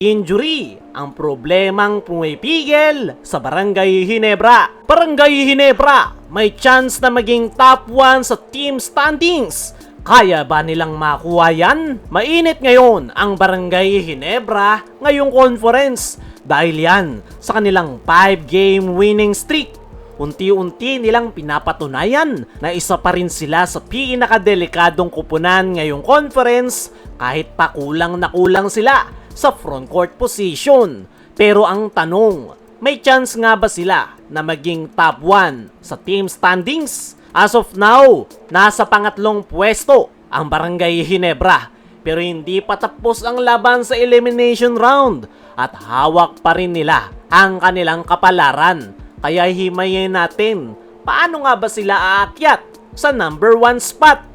Injury ang problemang pumipigil sa Barangay Ginebra. Barangay Ginebra may chance na maging top 1 sa team standings. Kaya ba nilang makuha yan? Mainit ngayon ang Barangay Ginebra ngayong conference dahil yan sa kanilang 5-game winning streak. Unti-unti nilang pinapatunayan na isa pa rin sila sa pinakadelikadong kupunan ngayong conference kahit pa kulang na kulang sila sa front court position. Pero ang tanong, may chance nga ba sila na maging top 1 sa team standings? As of now, nasa pangatlong pwesto ang Barangay Ginebra pero hindi pa tapos ang laban sa elimination round at hawak pa rin nila ang kanilang kapalaran. Kaya himayin natin, paano nga ba sila aakyat sa number 1 spot?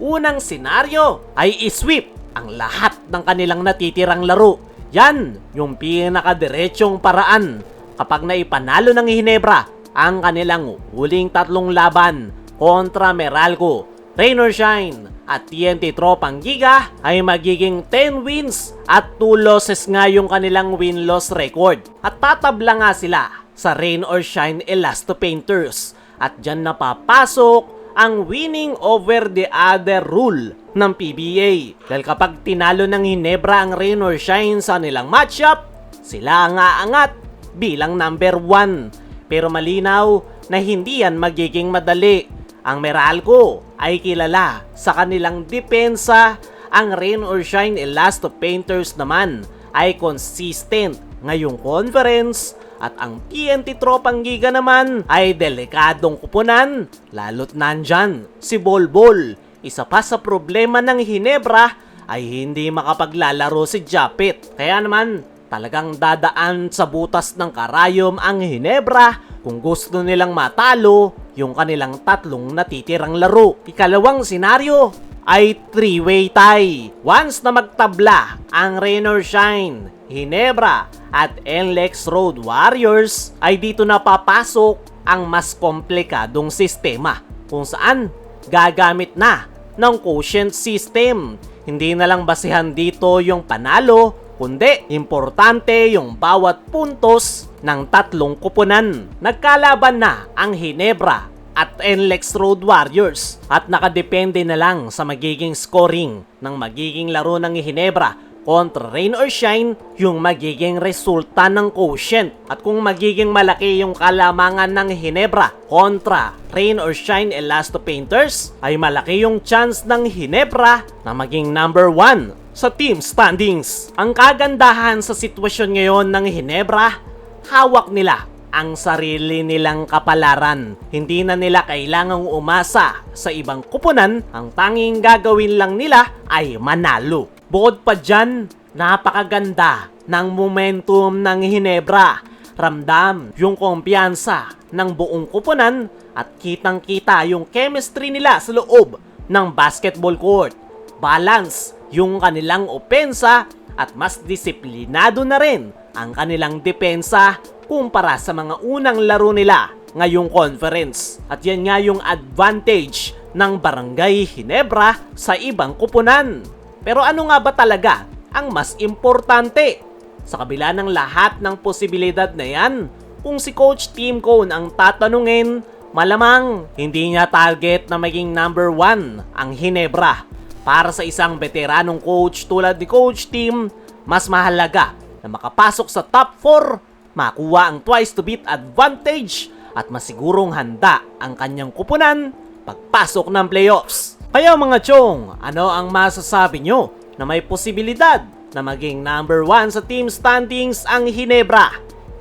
Unang senaryo ay isweep ang lahat ng kanilang natitirang laro. Yan yung pinakadiretsong paraan kapag naipanalo ng Ginebra ang kanilang huling tatlong laban kontra Meralco, Rain or Shine at TNT Tropang Giga ay magiging 10 wins at 2 losses nga yung kanilang win-loss record. At tatabla nga sila sa Rain or Shine Elasto Painters at dyan napapasok ang winning over the other rule ng PBA. Dahil kapag tinalo ng Ginebra ang Rain or Shine sa nilang matchup, sila ang aangat bilang number 1. Pero malinaw na hindi yan magiging madali. Ang Meralco ay kilala sa kanilang depensa. Ang Rain or Shine Elasto Painters naman ay consistent ngayong conference. At ang TNT Tropang Giga naman ay delikadong kupunan, lalo't nandyan si Bolbol. Isa pa sa problema ng Ginebra ay hindi makapaglalaro si Japet. Kaya naman talagang dadaan sa butas ng karayom ang Ginebra kung gusto nilang matalo yung kanilang tatlong natitirang laro. Ikalawang senaryo ay 3-way tie. Once na magtabla ang Rain or Shine, Ginebra at NLEX Road Warriors ay dito na papasok ang mas komplikadong sistema kung saan gagamit na ng quotient system. Hindi na lang basihan dito yung panalo, kundi importante yung bawat puntos ng tatlong kupunan. Nagkalaban na ang Ginebra at NLEX Road Warriors at nakadepende na lang sa magiging scoring ng magiging laro ng Ginebra kontra Rain or Shine yung magiging resulta ng quotient. At kung magiging malaki yung kalamangan ng Ginebra kontra Rain or Shine Elasto Painters, ay malaki yung chance ng Ginebra na maging number 1 sa team standings. Ang kagandahan sa sitwasyon ngayon ng Ginebra, hawak nila ang sarili nilang kapalaran. Hindi na nila kailangang umasa sa ibang kupunan. Ang tanging gagawin lang nila ay manalo. Bukod pa dyan, napakaganda ng momentum ng Ginebra. Ramdam yung kumpiyansa ng buong kupunan at kitang-kita yung chemistry nila sa loob ng basketball court. Balance yung kanilang opensa at mas disiplinado na rin ang kanilang depensa kumpara sa mga unang laro nila ngayong conference. At yan nga yung advantage ng Barangay Ginebra sa ibang kupunan. Pero ano nga ba talaga ang mas importante? Sa kabila ng lahat ng posibilidad na yan, kung si Coach Tim Cone ang tatanungin, malamang hindi niya target na maging number 1 ang Ginebra. Para sa isang veteranong coach tulad ni Coach Tim, mas mahalaga na makapasok sa top 4, makuha ang twice to beat advantage at masigurong handa ang kanyang kupunan pagpasok ng playoffs. Kaya mga chong, ano ang masasabi nyo na may posibilidad na maging number 1 sa team standings ang Ginebra?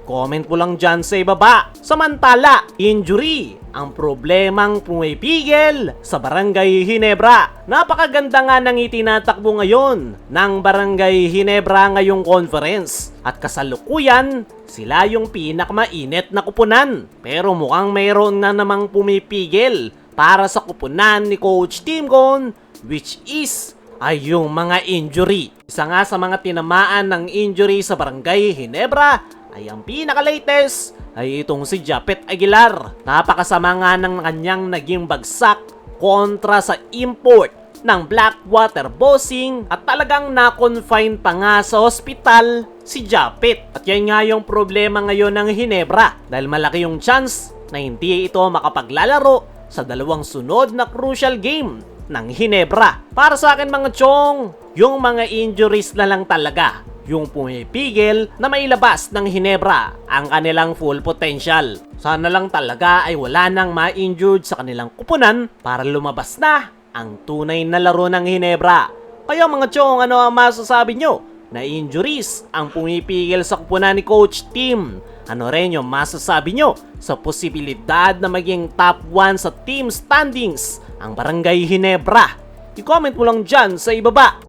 Comment po lang dyan sa ibaba. Samantala, injury ang problemang pumipigil sa Barangay Ginebra. Napakaganda nga ng itinatakbo ngayon ng Barangay Ginebra ngayong conference. At kasalukuyan, sila yung pinakamainit na kupunan. Pero mukhang mayroon na namang pumipigil para sa kupunan ni Coach Tim Cone, which is ay yung mga injury. Isa nga sa mga tinamaan ng injury sa Barangay Ginebra ay ang pinaka-latest ay itong si Japet Aguilar. Napakasama nga ng kanyang naging bagsak kontra sa import ng Blackwater bossing at talagang na-confine pa nga sa ospital si Japet. At yan nga yung problema ngayon ng Ginebra dahil malaki yung chance na hindi ito makapaglalaro sa dalawang sunod na crucial game ng Ginebra. Para sa akin mga chong, yung mga injuries na lang talaga yung pumipigil na mailabas ng Ginebra ang kanilang full potential. Sana lang talaga ay wala nang ma-injured sa kanilang kupunan para lumabas na ang tunay na laro ng Ginebra. Kaya mga chong, ano ang masasabi nyo? Na injuries ang pumipigil sa kupunan ni Coach Tim. Ano rin yung masasabi nyo sa posibilidad na maging top 1 sa team standings ang Barangay Ginebra? I-comment mo lang dyan sa ibaba.